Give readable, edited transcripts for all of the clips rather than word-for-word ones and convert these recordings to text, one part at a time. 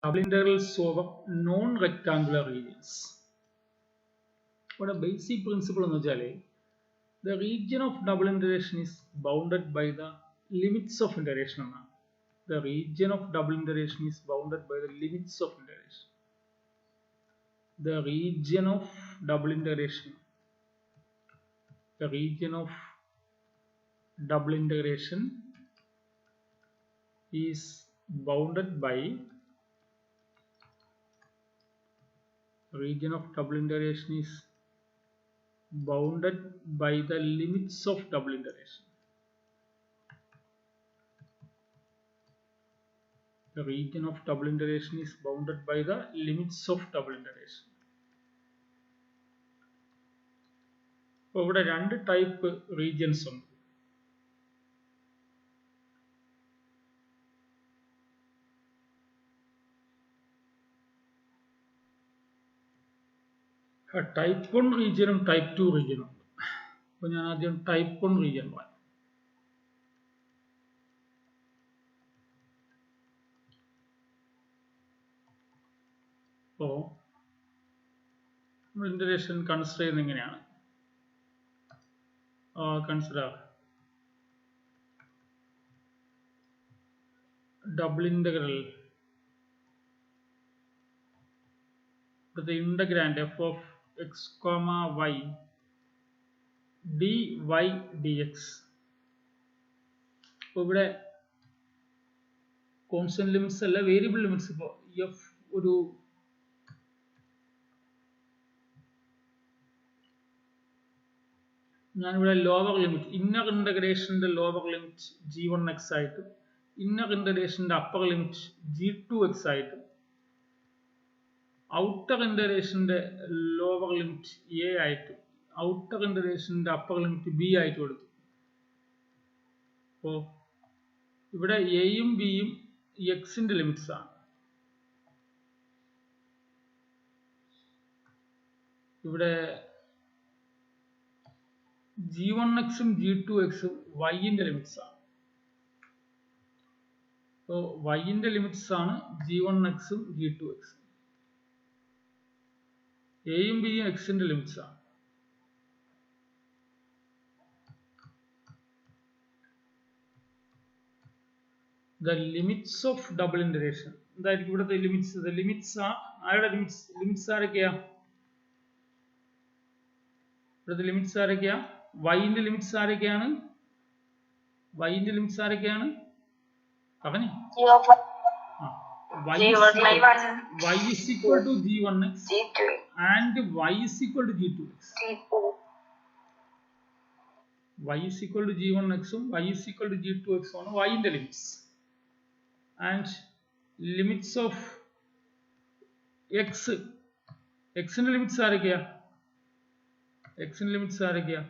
double integrals over non-rectangular regions. What a basic principle എന്ന് വെച്ചാൽ the region of double integration is bounded by the limits of integration എന്നാണ്. The region of double integration is bounded by the limits of integration. The region of double integration is bounded by the limits of double integration. The region of double integration is bounded by the limits of double integration. അപ്പോൾ ഇവിടെ രണ്ട് type regions ഉണ്ട്. Type 1 റീജിയനും type 2 റീജിയനും ഉണ്ട്. അപ്പോൾ ഞാൻ ആദ്യം type 1 region പറയാം. അപ്പോൾ നമ്മൾ ഇന്റഗ്രേഷൻ കൺസിഡർ ചെയ്യുന്നത് എങ്ങനെയാണ്? Consider double integral with the integrand f of x comma y dy dx. അപ്പോൾ ഇവിടെ കോൺസ്റ്റന്റ് ലിമിറ്റ്സ് അല്ല, വേരിയബിൾ ലിമിറ്റ്സ്. ഇപ്പോൾ f ഒരു ഞാനിവിടെ ലോവർ ലിമിറ്റ്, ഇന്നർ ഇന്റഗ്രേഷന്റെ ലോവർ ലിമിറ്റ് g1x ആയിട്ടും ഇന്നർ ഇന്റഗ്രേഷന്റെ അപ്പർ ലിമിറ്റ് g2x ആയിട്ടും ഔട്ടർ ഇന്റഗ്രേഷന്റെ ലോവർ ലിമിറ്റ് a ആയിട്ടും ഔട്ടർ ഇന്റഗ്രേഷന്റെ അപ്പർ ലിമിറ്റ് b ആയിട്ട് കൊടുത്തു. അപ്പോൾ ഇവിടെ എയും ബിയും എക്സിന്റെ ലിമിറ്റ്സ് ആണ്. ഇവിടെ g1x ഉം g2x ഉം y-ന്റെ ലിമിറ്റ്സ് ആണ്. അപ്പോൾ y-ന്റെ ലിമിറ്റ്സ് ആണ് g1x ഉം g2x. എയും ബിയും എക്സിന്റെ ലിമിറ്റ്സ് ആണ്. The limits of double integration എന്തായിരിക്കും ഇവിടുത്തെ ലിമിറ്റ്സ്? The limits are ആരുടെ ലിമിറ്റ്സ് ആരൊക്കെയാ? ഇവിടുത്തെ ലിമിറ്റ്സ് ആരൊക്കെയാ? y-ന്റെ ലിമിറ്റ്സ് ആരൊക്കെയാണ്? y-ന്റെ ലിമിറ്റ്സ് ആരൊക്കെയാണ്? പറഞ്ഞേ. y is equal to g1x and y is equal to g2x. y is equal to g1x ഉം y is equal to g2x ആണ് y-ന്റെ ലിമിറ്റ്സ്. And limits of x-ന്റെ ലിമിറ്റ്സ് ആരൊക്കെയാ? x-ന്റെ ലിമിറ്റ്സ് ആരൊക്കെയാ?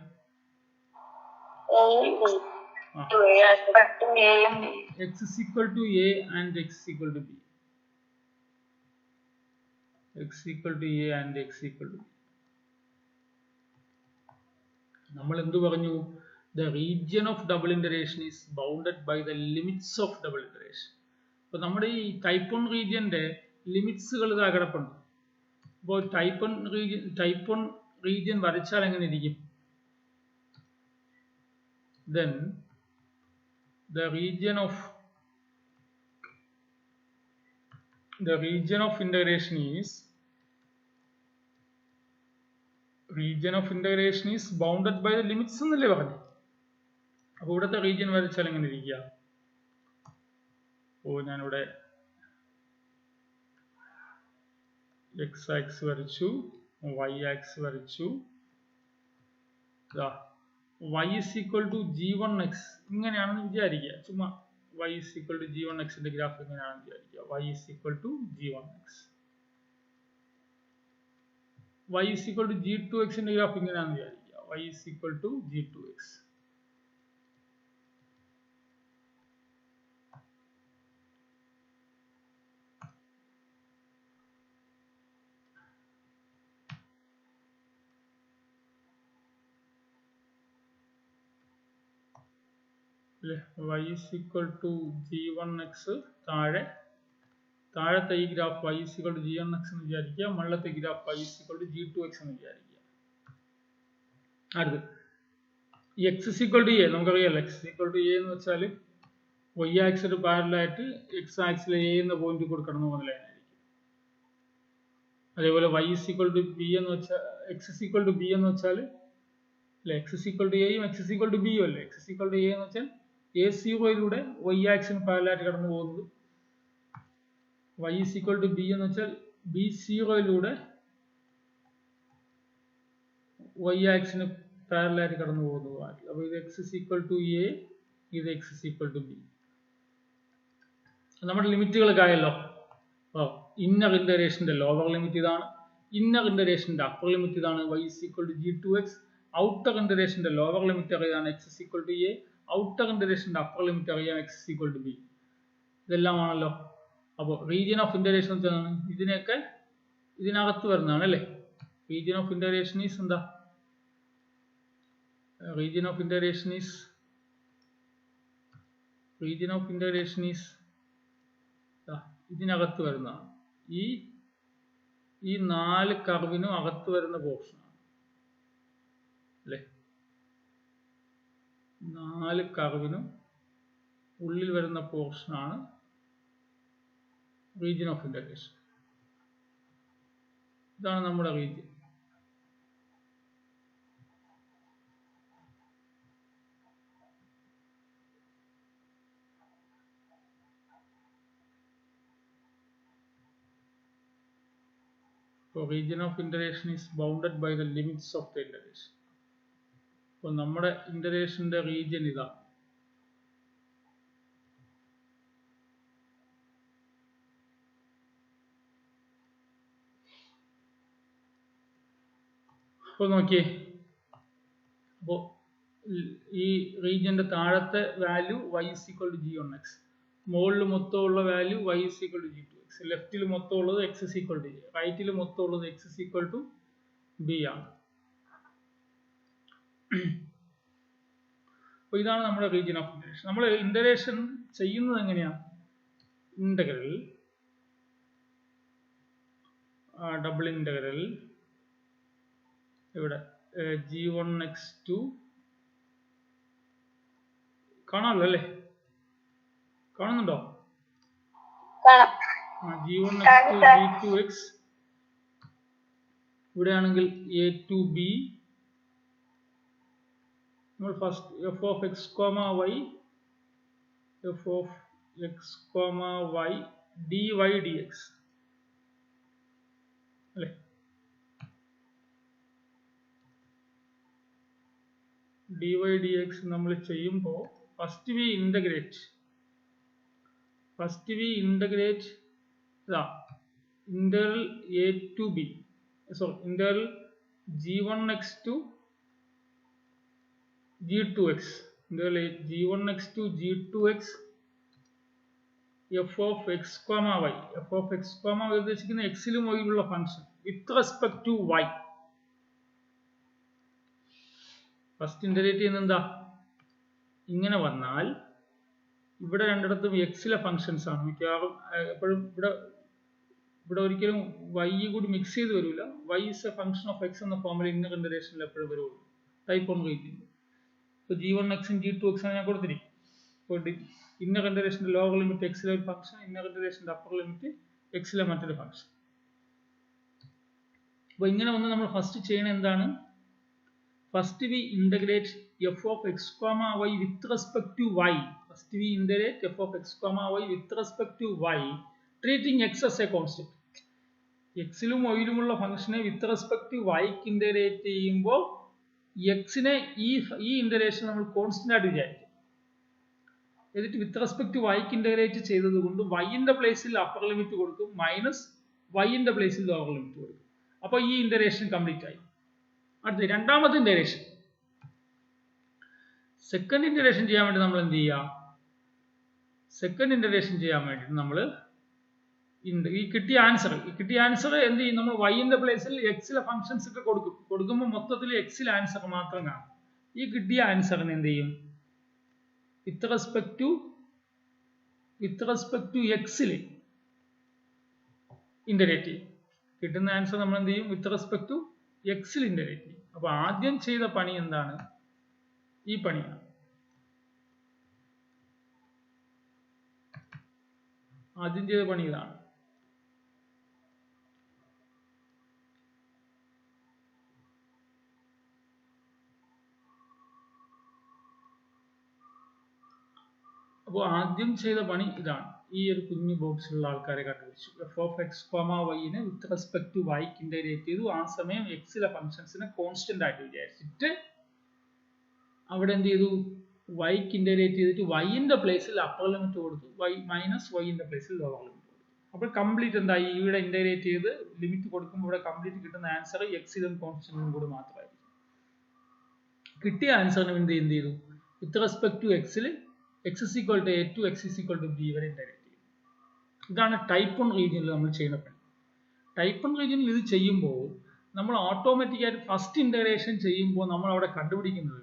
x is equal to a and x is equal to b. x equal to a and x equal to b. നമ്മൾ എന്തു പറഞ്ഞു? The region of double integration is bounded by the limits of double integration. അപ്പോൾ നമ്മുടെ ഈ type 1 റീജിയന്റെ ലിമിറ്റ്സുകൾ ഇതാ കിടപ്പുണ്ട്. അപ്പോൾ type 1 region വരച്ചാൽ എങ്ങനെ ഇരിക്കും? Then the region of integration is bounded by the limits എന്നല്ലേ പറഞ്ഞു. അപ്പോൾ ഇവിടുത്തെ റീജിയൻ വരച്ചാൽ എങ്ങനെ ഇരിക്കുക? ഞാനിവിടെ x ആക്സ് വരച്ചു, y ആക്സ് വരച്ചു. y is equal to g1x ഇങ്ങനെയാണെന്ന് വിചാരിക്കുക. ചുമ്മാ y is equal to g1x ന്റെ ഗ്രാഫ് ഇങ്ങനെയാണെന്ന് വിചാരിക്കുക. y is equal to g1x. y is equal to g2x ന്റെ ഗ്രാഫ് ഇങ്ങനെയാണെന്ന് വിചാരിക്കുക. y is equal to g2x. y is equal to g1x താഴെ താഴത്തെ ഈ graph y is equal to g1x എന്ന് വിചാരിക്കുക, മുകളിലത്തെ graph y is equal to g2x എന്ന് വിചാരിക്കുക. അടുത്ത് x is equal to a, നമുക്കറിയാലോ x is equal to a എന്ന് വെച്ചാൽ y ആക്സിന് പാരലായിട്ട് x ആക്സിൽ a എന്ന പോയിന്റ് കൊടുക്കണം എന്നുള്ള ലൈനായിരിക്കും. അതേപോലെ y is equal to b എന്ന് വെച്ചാൽ x is equal to b എന്ന് വെച്ചാൽ അല്ലെ x is equal to a യും x is equal to b യും അല്ലേ. x is equal to a എന്ന് വെച്ചാൽ a0യിലൂടെ y ആക്സിന് പാരലായിട്ട് കടന്നു പോകുന്നത്, y is equal to b എന്ന് വെച്ചാൽ b0യിലൂടെ y ആക്സിന് പാരലായിട്ട് കടന്നു പോകുന്നതുമാണ്. അപ്പോൾ ഇത് x is equal to a, ഇത് x is equal to b. നമ്മുടെ ലിമിറ്റുകളൊക്കെ ആയല്ലോ. ഇന്നർ ഇന്റഗ്രേഷന്റെ ലോവർ ലിമിറ്റ് ഇതാണ്, ഇന്നർ ഇന്റഗ്രേഷന്റെ അപ്പർ ലിമിറ്റ് ഇതാണ് y is equal to g2x. Outer ഇന്റഗ്രേഷന്റെ ലോവർ ലിമിറ്റ് അറിയാൻ x is equal to a, outer ഇന്റഗ്രേഷന്റെ അപ്പർ ലിമിറ്റ് അറിയാൻ x is equal to b. ഇതെല്ലാം ആണല്ലോ. അപ്പോൾ റീജിയൻ ഓഫ് ഇന്റഗ്രേഷൻ എന്താണ്? ഇതിനൊക്കെ ഇതിനകത്ത് വരുന്നതാണ് അല്ലേ. റീജിയൻ ഓഫ് ഇന്റഗ്രേഷൻ ഈസ് എന്താ? region of integration is ഇതിനകത്ത് വരുന്നതാണ്. ഈ 4 കർവിനും അകത്ത് വരുന്ന പോർഷൻ ആണ് അല്ലേ. 4 കർവിനും ഉള്ളിൽ വരുന്ന പോർഷൻ ആണ് റീജിയൻ ഓഫ് ഇന്റഗ്രേഷൻ. ഇതാണ് നമ്മുടെ region. So region of integration is bounded by the limits of the integration. അപ്പോൾ നമ്മുടെ ഇന്റഗ്രേഷന്റെ റീജിയൻ ഇതാ. അപ്പോൾ നോക്കിയേ, അപ്പോൾ ഈ റീജിയന്റെ താഴത്തെ value y is equal to g1x, മുകളിൽ മൊത്തമുള്ള value y is equal to g2x, ലെഫ്റ്റിൽ മൊത്തമുള്ളത് x is equal to a, റൈറ്റിൽ മൊത്തമുള്ളത് x is equal to b ആണ്. അപ്പോൾ ഇതാണ് നമ്മുടെ റീജിയൻ ഓഫ് ഇന്റഗ്രേഷൻ. നമ്മൾ ഇന്റഗ്രേഷൻ ചെയ്യുന്നത് എങ്ങനെയാണ്? ഇന്റഗ്രൽ ഡബിൾ ഇന്റഗ്രൽ ഇവിടെ g1x to കാണാമല്ലോ അല്ലേ, കാണുന്നുണ്ടോ? g1x to g2x, ഇവിടെയാണെങ്കിൽ a to b, നമ്മൾ first f of x, y dy dx അല്ലേ. dy dx നമ്മൾ ചെയ്യുമ്പോൾ first we integrate integral a to b, integral g1x to g2x, integral g1x to g2x f of x, y, f of x, y ഉദ്ദേശിക്കുന്ന എക്സിലും വൈയിലുള്ള function with respect to y. First integrate ചെയ്യുന്നത് എന്താ? ഇങ്ങനെ വന്നാൽ ഇവിടെ രണ്ടിടത്തും എക്സിലെ ഫംഗ്ഷൻസ് ആണ് മിക്കവാറും. എപ്പോഴും ഇവിടെ ഒരിക്കലും y കൂടി മിക്സ് ചെയ്ത് വരില്ല. y is a function of x എന്ന ഫോമിൽ ഇന്നർ ഇന്റഗ്രേഷനിൽ എപ്പോഴും വരുള്ളൂ. Type 1 region. ഇപ്പോൾ g1x ഉം g2x ആണ് ഞാൻ കൊടുത്തിരിക്കും. ഇപ്പോൾ ഇന്നർ ഇന്റഗ്രേഷന്റെ ലോവർ ലിമിറ്റ് എക്സിലെ ഒരു ഫംഗ്ഷൻ, ഇന്നർ ഇന്റഗ്രേഷന്റെ അപ്പർ ലിമിറ്റ് എക്സിലെ മറ്റൊരു ഫംഗ്ഷൻ. അപ്പോൾ ഇങ്ങനെ വന്ന് നമ്മൾ ഫസ്റ്റ് ചെയ്യണ എന്താണ്? First we integrate f of x, y with respect to y. First we integrate f of x, y with respect to y, treating x as a constant. എക്സിലും വൈയിലുമുള്ള ഫംഗ്ഷനെ വിത്ത് respect to വൈക്ക് integrate ചെയ്യുമ്പോൾ എക്സിനെ ഈ integration നമ്മൾ constant ആയിട്ട് വിചാരിക്കും. എന്നിട്ട് വിത്ത് respect to വൈക്ക് integrate ചെയ്തത് കൊണ്ട് വൈന്റെ പ്ലേസിൽ അപ്പർ ലിമിറ്റ് കൊടുക്കും, മൈനസ് വൈന്റെ പ്ലേസിൽ ലോവർ ലിമിറ്റ് കൊടുക്കും. അപ്പോൾ ഈ ഇന്റഗ്രേഷൻ കംപ്ലീറ്റ് ആയി. അടുത്ത രണ്ടാമത്തെ ഇന്റഗ്രേഷൻ, സെക്കൻഡ് ഇന്റഗ്രേഷൻ ചെയ്യാൻ വേണ്ടി നമ്മൾ എന്ത് ചെയ്യുക? സെക്കൻഡ് ഇന്റഗ്രേഷൻ ചെയ്യാൻ വേണ്ടിയിട്ട് നമ്മൾ ഈ കിട്ടിയ ആൻസർ എന്ത് ചെയ്യും? നമ്മൾ വൈന്റെ പ്ലേസിൽ എക്സിലെ ഫംഗ്ഷൻസ് ഒക്കെ കൊടുക്കുമ്പോൾ മൊത്തത്തിൽ എക്സിലെ ആൻസർ മാത്രം കാണും. ഈ കിട്ടിയ ആൻസറിന് എന്ത് ചെയ്യും? വിത്ത് റെസ്പെക്ട് ടു എക്സില് ഇന്റഗ്രേറ്റ് ചെയ്യും. കിട്ടുന്ന ആൻസർ നമ്മൾ എന്ത് ചെയ്യും? വിത്ത് റെസ്പെക്ട് ടു എക്സിൽ ഇന്റഗ്രേറ്റ് ചെയ്യും. അപ്പൊ ആദ്യം ചെയ്ത പണി എന്താണ്? ഈ പണിയാണ്. ആദ്യം ചെയ്ത പണി ഇതാണ്. അപ്പോൾ ആദ്യം ചെയ്ത പണി ഇതാണ്. ഈ ഒരു കുഞ്ഞു ബോക്സിലുള്ള ആൾക്കാരെ കണ്ടുപിടിച്ചു. എഫ് ഓഫ് എക്സ് കോമ വൈനെ വിത്ത് റെസ്പെക്ട് ടു വൈക്ക് ഇന്റഗ്രേറ്റ് ചെയ്തു. ആ സമയം എക്സിലെ ഫംഗ്ഷൻസിനെ കോൺസ്റ്റന്റ് ആയിട്ട് വിചാരിച്ചിട്ട് അവിടെ എന്ത് ചെയ്തു? വൈക്ക് ഇന്റഗ്രേറ്റ് ചെയ്തിട്ട് വൈന്റെ പ്ലേസിൽ അപ്പർ ലിമിറ്റ് കൊടുത്തു, വൈ മൈനസ് വൈന്റെ പ്ലേസിൽ ലോവർ ലിമിറ്റ് കൊടുത്തു. അപ്പോൾ കംപ്ലീറ്റ് എന്തായി? ഇവിടെ ഇന്റഗ്രേറ്റ് ചെയ്ത് ലിമിറ്റ് കൊടുക്കുമ്പോൾ ഇവിടെ കംപ്ലീറ്റ് കിട്ടുന്ന ആൻസർ എക്സിലും കോൺസ്റ്റന്റും കൂടി മാത്രമായിരിക്കും. കിട്ടിയ ആൻസറിന് വേണ്ടി എന്ത് ചെയ്തു? വിത്ത് റെസ്പെക്ട് ടു എക്സിൽ x is equal to a to x is equal to b വരെ ഇന്റഗ്രേറ്റ് ചെയ്യും. ഇതാണ് ടൈപ്പ് 1 റീജിയനിൽ നമ്മൾ ചെയ്യുന്ന പണി. ടൈപ്പ് 1 റീജിയനിൽ ഇത് ചെയ്യുമ്പോൾ നമ്മൾ ഓട്ടോമാറ്റിക്കായിട്ട് ഫസ്റ്റ് ഇന്റഗ്രേഷൻ ചെയ്യുമ്പോൾ നമ്മൾ അവിടെ കണ്ടുപിടിക്കുന്നത്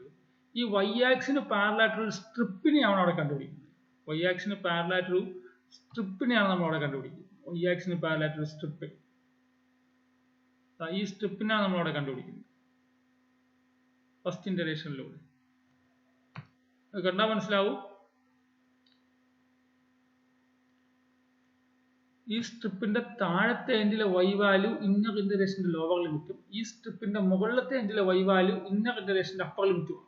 ഈ വൈ ആക്സിന് പാരലായിട്ടുള്ള സ്ട്രിപ്പിനെയാണ് അവിടെ കണ്ടുപിടിക്കുന്നത്. വൈ ആക്സിന് പാരലായിട്ടുള്ള സ്ട്രിപ്പിനെയാണ് നമ്മൾ അവിടെ കണ്ടുപിടിക്കുന്നത്. വൈ ആക്സിന് പാരലായിട്ടുള്ള സ്ട്രിപ്പ്, ഈ സ്ട്രിപ്പിനാണ് നമ്മൾ അവിടെ കണ്ടുപിടിക്കുന്നത് ഫസ്റ്റ് ഇന്റഗ്രേഷനിലൂടെ. അത് കണ്ടാൽ മനസ്സിലാവും. ഈ സ്ട്രിപ്പിന്റെ താഴത്തെ എൻഡിലെ വൈ വാല്യൂ ഇന്നർ ഇന്റഗ്രേഷന്റെ ലോവർ ലിമിറ്റും ഈ സ്ട്രിപ്പിന്റെ മുകളിലത്തെ എൻഡിലെ വൈ വാല്യൂ ഇന്നർ ഇന്റഗ്രേഷന്റെ അപ്പർ ലിമിറ്റും.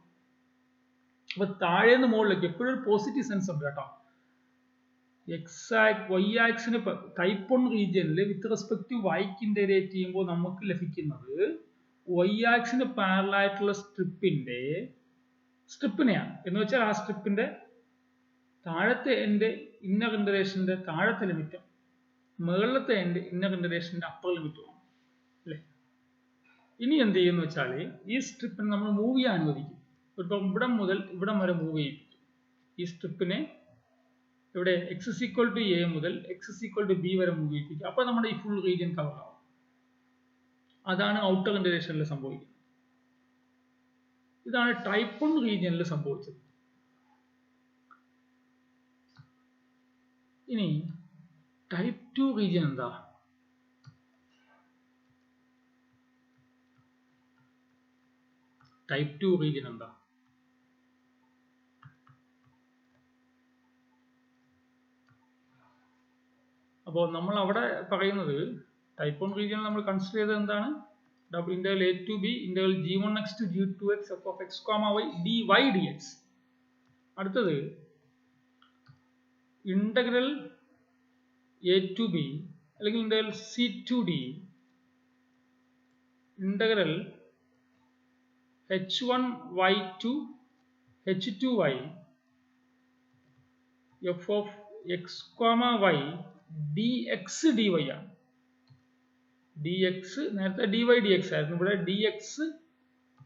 അപ്പൊ താഴേന്ന് മുകളിലേക്ക് എപ്പോഴും ഒരു പോസിറ്റീവ് സെൻസ് ഉണ്ട് കേട്ടോ. വൈ ആക്സിന് ടൈപ്പ് 1 റീജിയനിൽ വിത്ത് റെസ്പെക്ട് ടു വൈക്ക് ഇന്റഗ്രേറ്റ് ചെയ്യുമ്പോൾ നമുക്ക് ലഭിക്കുന്നത് വൈ ആക്സിന് പാരലായിട്ടുള്ള സ്ട്രിപ്പിനെയാണ്. എന്ന് വെച്ചാൽ ആ സ്ട്രിപ്പിന്റെ താഴത്തെ എൻഡ് ഇന്നർ ഇന്റഗ്രേഷന്റെ താഴത്തെ ലിമിറ്റും മുകളിലത്തെ എൻഡ് ഇന്നർ ഇന്റഗ്രേഷന്റെ അപ്പർ ലിമിറ്റുമാണ് അല്ലെ. ഇനി എന്ത് ചെയ്യുന്ന വെച്ചാൽ ഈ സ്ട്രിപ്പിനെ നമ്മൾ മൂവ് ചെയ്യാൻ അനുവദിക്കും. ഇപ്പം ഇവിടം മുതൽ ഇവിടം വരെ മൂവ് ചെയ്യിപ്പിക്കും. ഈ സ്ട്രിപ്പിനെ ഇവിടെ x is equal to a മുതൽ x is equal to b വരെ മൂവ് ചെയ്യിപ്പിക്കും. അപ്പൊ നമ്മുടെ ഈ ഫുൾ റീജിയൻ കവർ ആവും. അതാണ് ഔട്ടർ ഇന്റഗ്രേഷനിൽ സംഭവിക്കുന്നത്. ഇതാണ് ടൈപ്പ് 1 റീജിയനിൽ സംഭവിച്ചത്. ഇനി ടൈപ്പ് 2 റീജിയൻ എന്താ? ടൈപ്പ് 2 റീജിയൻ എന്താ? അപ്പോൾ നമ്മൾ അവിടെ പറയുന്നത് ടൈപ്പ് 1 റീജിയനിൽ നമ്മൾ കൺസിഡർ ചെയ്തത് എന്താണ്? Integral a to b integral g1x to g2x f of x, y dy dx. അടുത്തത് ഇന്റഗ്രൽ a to b അല്ലെങ്കിൽ integral c to d integral h1y to h2y f of x, y dx dy ആണ്. dx നേരത്തെ dy dx ആയിരുന്നു, ഇവിടെ dx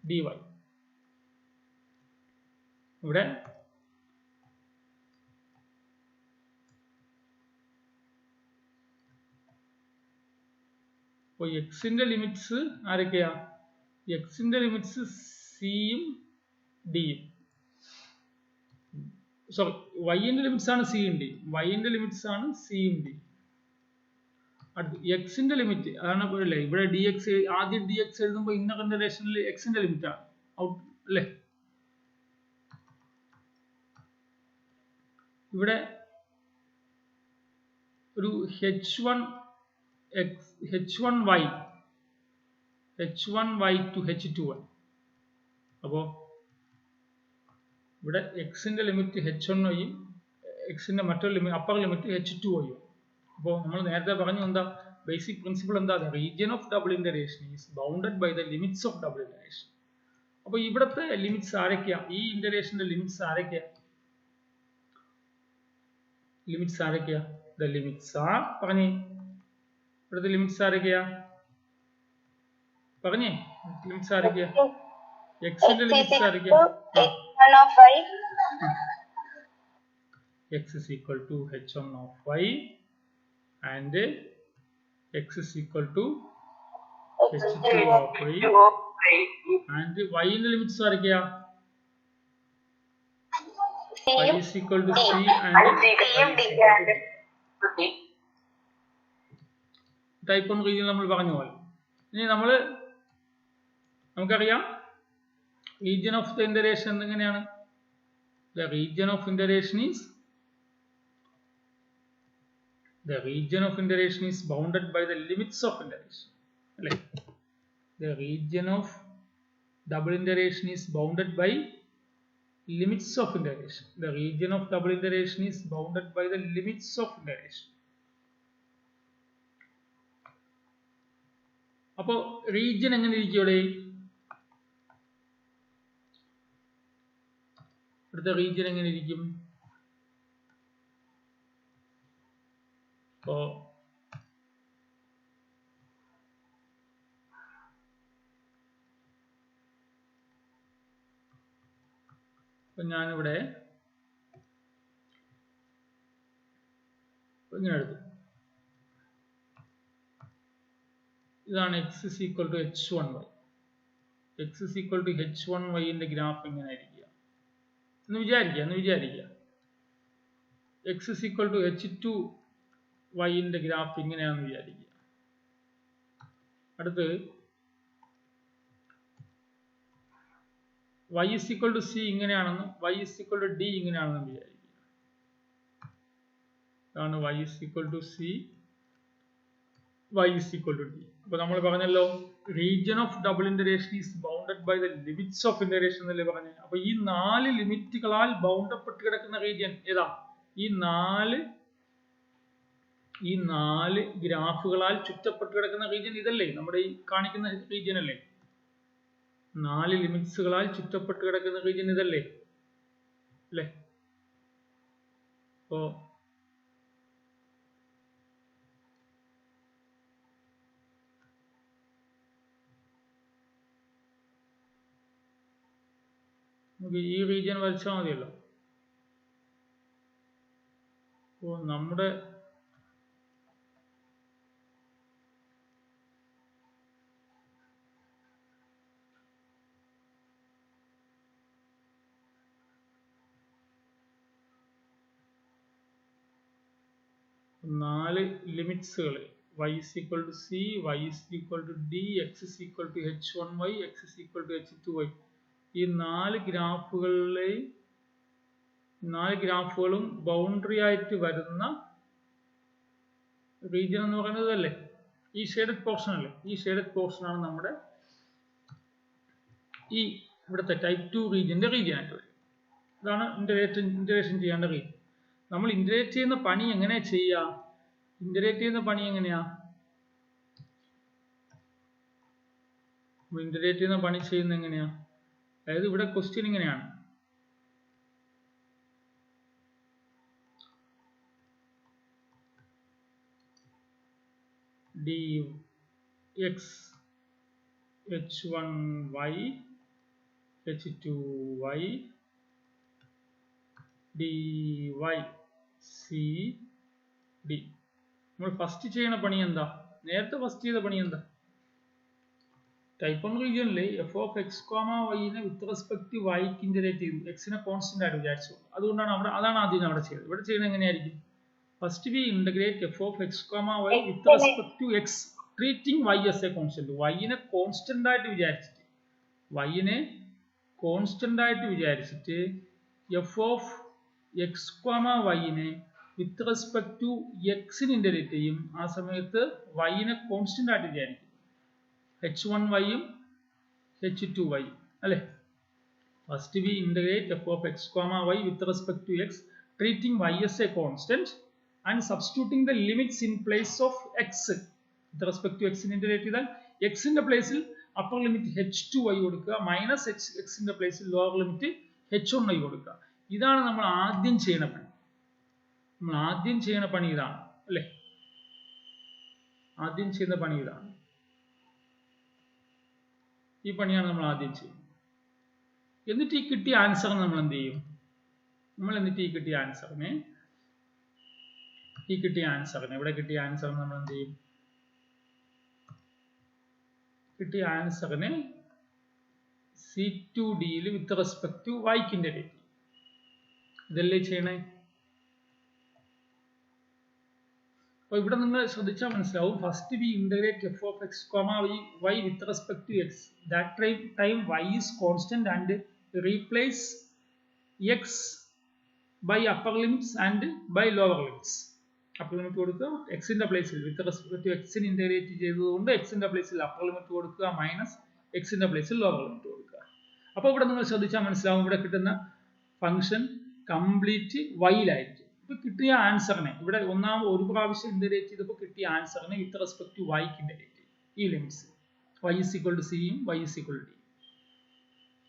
dy. ഇവിടെ അപ്പോൾ എക്സിന്റെ limits ആരൊക്കെയാ? എക്സിന്റെ ലിമിറ്റ്സ് സിയും ഡിയും. സോറി, വൈന്റെ ലിമിറ്റ്സ് ആണ് സിയും ഡി. വൈന്റെ ലിമിറ്റ്സ് ആണ് സിയും ഡി. അടുത്ത് എക്സിന്റെ ലിമിറ്റ് അതാണ് അല്ലേ. ഇവിടെ ഡി എക്സ് ആദ്യം ഡി എക്സ് എഴുതുമ്പോൾ ഇന്നർ ഇന്റഗ്രേഷനിൽ എക്സിന്റെ ലിമിറ്റ് ആണ് ഔട്ട് അല്ലേ. ഇവിടെ ഒരു h1y to h2y. അപ്പോ ഇവിടെ എക്സിന്റെ ലിമിറ്റ് h1y, എക്സിന്റെ മറ്റൊരു ലിമിറ്റ് അപ്പർ ലിമിറ്റ് h2y. അപ്പോൾ നമ്മൾ നേരത്തെ പറഞ്ഞു എന്താ ബേസിക് പ്രിൻസിപ്പിൾ എന്താ? Region of double integration is bounded by the limits of double integration. അപ്പോൾ ഇവിടുത്തെ ലിമിറ്റ്സ് ആരൊക്കെയാ? ഈ ഇന്റഗ്രേഷന്റെ ലിമിറ്റ്സ് ആരൊക്കെയാ? ലിമിറ്റ്സ് ആരൊക്കെയാ? ദ ലിമിറ്റ്സ് ആർ, പറഞ്ഞേ ഇവിടുത്തെ ലിമിറ്റ്സ് ആരൊക്കെയാ? പറഞ്ഞേ ലിമിറ്റ്സ് ആരൊക്കെയാ? എക്സിന്റെ ലിമിറ്റ്സ് ആരൊക്കെയാ? x is equal to h1 of y and x is equal to h2 of y and y ന്റെ ലിമിറ്റ്സ് ആരൊക്കെയാ? y is equal to c and type 1 region നമ്മൾ പറഞ്ഞ പോലെ. ഇനി നമുക്കറിയാം റീജിയൻ ഓഫ് ദ ഇന്ററേഷൻ എങ്ങനെയാണ്? The region of iteration is bounded by the limits of iteration. The region of double iteration is bounded by limits of iteration. The region of double iteration is bounded by the limits of iteration. അപ്പോൾ region എങ്ങനെ ഇരിക്കും ഇവിടെ? ഇവിടുത്തെ region എങ്ങനെ ഇരിക്കും? ഇപ്പോ ഞാനിവിടെ ഇങ്ങനെ എടുത്തു. ഇതാണ് x is equal to h1y. x is equal to h1y ന്റെ ഗ്രാഫ് എങ്ങനെ ആയിരിക്കുക എന്ന് വിചാരിക്കുക. x is equal to h2y ന്റെ ഗ്രാഫ് ഇങ്ങനെയാണെന്ന് വിചാരിക്കുക. അടുത്ത് y is equal to c ഇങ്ങനെയാണെന്നും y is equal to d ഇങ്ങനെയാണെന്നും വിചാരിക്കുക. ഇതാണ് y is equal to c, y is equal to d. അപ്പോൾ നമ്മൾ പറഞ്ഞല്ലോ region of double integration is bounded by the limits of integration എന്നല്ലേ പറഞ്ഞത്. അപ്പോൾ ഈ 4 ലിമിറ്റുകളാൽ ബൗണ്ടപ്പെട്ട് കിടക്കുന്ന റീജിയൻ ഏതാ? ഈ നാല് ഗ്രാഫുകളാൽ ചുറ്റപ്പെട്ട് കിടക്കുന്ന റീജിയൻ ഇതല്ലേ? നമ്മുടെ ഈ കാണിക്കുന്ന റീജിയൻ അല്ലേ? 4 ലിമിറ്റ്സുകളാൽ ചുറ്റപ്പെട്ട് കിടക്കുന്ന റീജിയൻ ഇതല്ലേ? അല്ലേ? അപ്പോ നമുക്ക് ഈ റീജിയൻ വരച്ചാൽ മതിയല്ലോ. അപ്പോൾ നമ്മുടെ നാല് ലിമിറ്റ്സുകൾ y is equal to c, y is equal to d, x is equal to h1y, x is equal to h2y. ഈ 4 ഗ്രാഫുകളും ബൗണ്ടറി ആയിട്ട് വരുന്ന റീജിയൻ എന്ന് പറയുന്നത് അല്ലേ? ഈ ഷെയ്ഡഡ് പോർഷൻ അല്ലേ? ഈ ഷെയ്ഡഡ് പോർഷൻ ആണ് നമ്മുടെ ഈ ഇവിടുത്തെ ടൈപ്പ് 2 റീജിയന്റെ റീജിയൻ ആയിട്ട് വരും. ഇതാണ് ഇന്ററേഷൻ ചെയ്യേണ്ട റീജിയൻ. നമ്മൾ ഇന്ററേറ്റ് ചെയ്യുന്ന പണി എങ്ങനെയാ ചെയ്യുക? ഇന്ററേറ്റ് ചെയ്യുന്ന പണി എങ്ങനെയാ? ഇന്ററേറ്റ് ചെയ്യുന്ന പണി ചെയ്യുന്ന എങ്ങനെയാ? അതായത് ഇവിടെ ക്വസ്റ്റ്യൻ ഇങ്ങനെയാണ്. dx h1y h2y dy c d. നമ്മൾ ഫസ്റ്റ് ചെയ്യുന്ന പണി എന്താ? നേരത്തെ ഫസ്റ്റ് ചെയ്ത പണി എന്താ? ടൈപ്പ് 1 റീജിയനിൽ എഫ് ഓഫ് എക്സ് കോമ വൈനെ വിത്ത് റെസ്പെക്ട് ടു വൈക്ക് ഇന്റഗ്രേറ്റ് ചെയ്തു. എക്സിനെ കോൺസ്റ്റന്റ് ആയിട്ട് വിചാരിച്ചു. അതുകൊണ്ടാണ് അതാണ് ആദ്യം അവിടെ ചെയ്തത്. ഇവിടെ ചെയ്യുന്നത് എങ്ങനെയായിരിക്കും? First we integrate f of x comma y with respect to x treating y as a constant. വൈനെ കോൺസ്റ്റന്റ് ആയിട്ട് വിചാരിച്ചിട്ട് എഫ് ഓഫ് എക്സ് കോമ വൈനെ വിത്ത് റെസ്പെക്ട് ടു എക്സിന് ഇന്റഗ്രേറ്റ് ചെയ്യും. ആ സമയത്ത് വൈനെ കോൺസ്റ്റന്റ് ആയിട്ട് വിചാരിക്കും. h1y യും h2y അല്ലേ? First we integrate f of x comma y with respect to x treating y as a constant and substituting the limits in place of x. With respect to എക്സിന് integrate ചെയ്താൽ എക്സിന്റെ പ്ലേസിൽ upper limit h2y കൊടുക്കുക, minus എക്സിന്റെ പ്ലേസിൽ lower limit h1y കൊടുക്കുക. ഇതാണ് നമ്മൾ ആദ്യം ചെയ്യുന്ന പണി. ഇതാണ് അല്ലേ? ആദ്യം ചെയ്യുന്ന പണി ഇതാണ്. ഈ പണിയാണ് നമ്മൾ ആദ്യം ചെയ്യുന്നത്. എന്നിട്ട് ഈ കിട്ടിയ ആൻസറിന് നമ്മൾ എന്ത് ചെയ്യും? ഈ കിട്ടിയ ആൻസറിനെ നമ്മൾ എന്ത് ചെയ്യും? കിട്ടിയ ആൻസറിനെ C2Dയിൽ വിത്ത് റെസ്പെക്ട് ടു വൈക്കിന്റെ ഡേറ്റ് ഇതല്ലേ ചെയ്യണേ? അപ്പോൾ ഇവിടെ നിങ്ങൾ ശ്രദ്ധിച്ചാൽ മനസ്സിലാവും. First we integrate f of x comma y with respect to x. That time y is constant and replace x by upper limits and by lower limits. Upper limit കൊടുക്കുക എക്സിന്റെ പ്ലേസിൽ വിത്ത് റെസ്പെക്ട് ടു എക്സിന് integrate ചെയ്തതുകൊണ്ട് എക്സിന്റെ പ്ലേസിൽ upper limit കൊടുക്കുക minus എക്സിന്റെ പ്ലേസിൽ ലോവർ ലിമിറ്റ് കൊടുക്കുക. അപ്പോൾ ഇവിടെ നിങ്ങൾ ശ്രദ്ധിച്ചാൽ മനസ്സിലാവും ഇവിടെ കിട്ടുന്ന ഫംഗ്ഷൻ കംപ്ലീറ്റ് വൈയിലായിരിക്കും. ഇപ്പൊ കിട്ടിയ ആൻസറിനെ ഇവിടെ ഒരു പ്രാവശ്യം ഇന്റഗ്രേറ്റ് ചെയ്തപ്പോൾ കിട്ടിയ ആൻസറിനെ വിത്ത് റെസ്പെക്ട് ടു വൈക്ക് ഇന്റഗ്രേറ്റ് ചെയ്യും. ഈ ലിമിറ്റ്സ് y = സിയും y = d.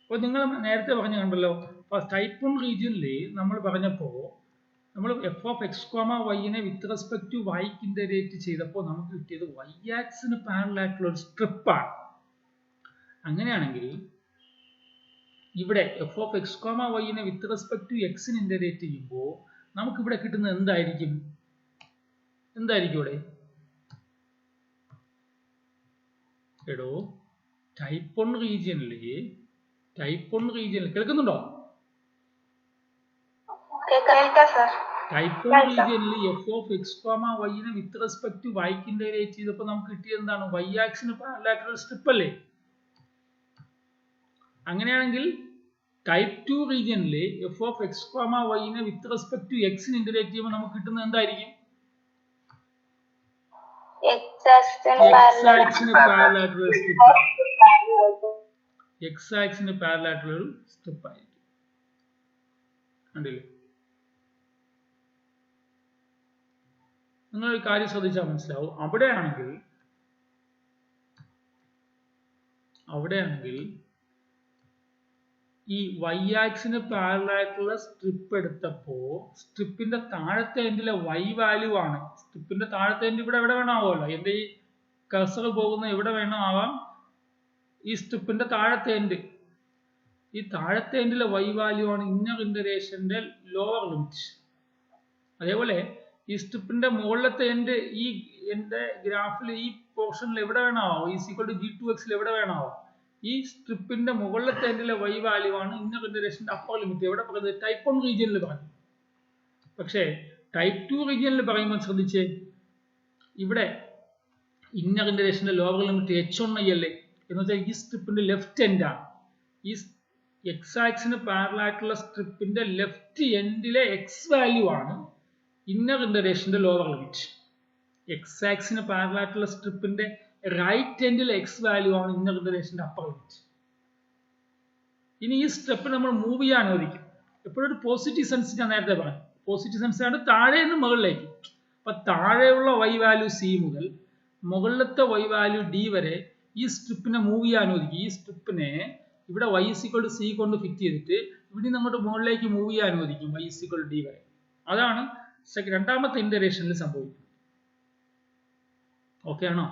അപ്പോൾ നിങ്ങൾ നേരത്തെ പറഞ്ഞു കണ്ടല്ലോ, ടൈപ്പ് 1 റീജിയനിൽ നമ്മൾ പറഞ്ഞപ്പോൾ നമ്മൾ എഫ് ഓഫ് എക്സ് കോമ വൈനെ വിത്ത് റെസ്പെക്ട് ടു വൈക്ക് ഇന്റഗ്രേറ്റ് ചെയ്തപ്പോൾ നമുക്ക് കിട്ടിയത് y ആക്സിന് പാരലൽ ആയിട്ടുള്ള ഒരു സ്ട്രിപ്പാണ്. അങ്ങനെയാണെങ്കിൽ ഇവിടെ എഫ് ഓഫ് എക്സ് കോമ വൈനെ വിത്ത് റെസ്പെക്ട് ടു എക്സിന് ഇന്റഗ്രേറ്റ് ചെയ്യുമ്പോൾ നമുക്ക് ഇവിടെ കിട്ടുന്നത് എന്തായിരിക്കും? ഇവിടെ എടോ ടൈപ്പ് 1 റീജിയനിൽ കേൾക്കുന്നുണ്ടോ? ടൈപ്പ് 1 റീജിയനിൽ എഫ് ഓഫ് എക്സ് കോമ വൈനെ വിത്ത് റെസ്പെക്ട് ടു വൈക്ക് ഇന്റഗ്രേറ്റ് ചെയ്തപ്പോൾ നമുക്ക് കിട്ടിയത് എന്താണ്? y ആക്സിന് പാരലൽ ആയിട്ടുള്ള സ്ട്രിപ്പ് അല്ലേ? അങ്ങനെയാണെങ്കിൽ ടൈപ്പ് 2 റീജിയനിൽ എഫ് ഓഫ് എക്സ് കോമ വൈനെ വിത്ത് റെസ്പെക്ട് ടു എക്സിന് ഇന്റഗ്രേറ്റ് ചെയ്യുമ്പോൾ നമുക്ക് കിട്ടുന്നത് എന്തായിരിക്കും? എക്സ് ആക്സിന് പാരലൽ ആയിട്ടുള്ള സ്ട്രിപ്പ്. എക്സ് ആക്സിന് പാരലൽ ആയിട്ടുള്ള ഒരു സ്ട്രിപ്പ് ആയിരിക്കും. കണ്ടില്ലേ? നിങ്ങൾ ഒരു കാര്യം ശ്രദ്ധിച്ചാൽ മനസ്സിലാവും. അവിടെയാണെങ്കിൽ ഈ y ആക്സിന് പാരലൽ ആയിട്ടുള്ള സ്ട്രിപ്പ് എടുത്തപ്പോൾ സ്ട്രിപ്പിന്റെ താഴത്തെ എൻഡിലെ y വാല്യൂ ആണ്. സ്ട്രിപ്പിന്റെ താഴത്തെ എൻഡ് ഇവിടെ എവിടെ വേണമാവുമല്ലോ. എന്റെ ഈ കർസർ പോകുന്ന എവിടെ വേണം ആവാം, ഈ സ്ട്രിപ്പിന്റെ താഴത്തെ എൻഡ്. ഈ താഴത്തെ എൻഡിലെ y വാല്യൂ ആണ് ഇന്നർ ഇന്റഗ്രേഷന്റെ ലോവർ ലിമിറ്റ്. അതേപോലെ ഈ സ്ട്രിപ്പിന്റെ മുകളിലത്തെ എൻഡ് ഈ എന്റെ ഗ്രാഫിൽ ഈ പോർഷനിൽ എവിടെ വേണമാവും, = g2x എവിടെ വേണമാവും. ഈ സ്ട്രിപ്പിന്റെ മുകളിലത്തെ എൻഡിലെ y വാല്യൂ ആണ് ഇന്നർ ഇന്റഗ്രേഷന്റെ അപ്പർ ലിമിറ്റ്. എവിടെ പറയുന്നത്? ടൈപ്പ് 1 റീജിയനിൽ പറഞ്ഞു. പക്ഷേ ടൈപ്പ് 2 റീജിയനിൽ പറയുമ്പോൾ ശ്രദ്ധിച്ചേ, ഇവിടെ ഇന്നർ ഇന്റഗ്രേഷന്റെ ലോവർ ലിമിറ്റ് h1i അല്ലേ? എന്ന് വെച്ചാൽ ഈ സ്ട്രിപ്പിന്റെ ലെഫ്റ്റ് എൻഡ് ആണ്. ഈ എക്സ് ആക്സിന് പാരലൽ ആയിട്ടുള്ള സ്ട്രിപ്പിന്റെ ലെഫ്റ്റ് എൻഡിലെ എക്സ് വാല്യൂ ആണ് ഇന്നർ ഇന്റഗ്രേഷന്റെ ലോവർ ലിമിറ്റ്. എക്സ് ആക്സിന് പാരലൽ ആയിട്ടുള്ള സ്ട്രിപ്പിന്റെ റൈറ്റ് എൻഡിലെ എക്സ് വാല്യൂ ആണ് ഇന്നർ ഇന്റഗ്രേഷന്റെ അപ്പർ ലിമിറ്റ്. ഇനി ഈ സ്റ്റെപ്പ് നമ്മൾ മൂവ് ചെയ്യാൻ അനുവദിക്കും. എപ്പോഴും ഒരു പോസിറ്റീവ് സെൻസ് ഞാൻ നേരത്തെ പറഞ്ഞു. പോസിറ്റീവ് സെൻസ് ആണ് താഴെ നിന്ന് മുകളിലേക്ക്. അപ്പൊ താഴെയുള്ള y വാല്യൂ c മുതൽ മുകളിലത്തെ y വാല്യൂ d വരെ ഈ സ്ട്രിപ്പിനെ മൂവ് ചെയ്യാൻ അനുവദിക്കും. ഈ സ്ട്രിപ്പിനെ ഇവിടെ y = c കൊണ്ട് ഫിറ്റ് ചെയ്തിട്ട് ഇവിടെ അങ്ങോട്ട് മുകളിലേക്ക് മൂവ് ചെയ്യാൻ അനുവദിക്കും y = d വരെ. അതാണ് രണ്ടാമത്തെ ഇന്റഗ്രേഷനിൽ സംഭവിക്കുന്നത്. ഓക്കെ ആണോ?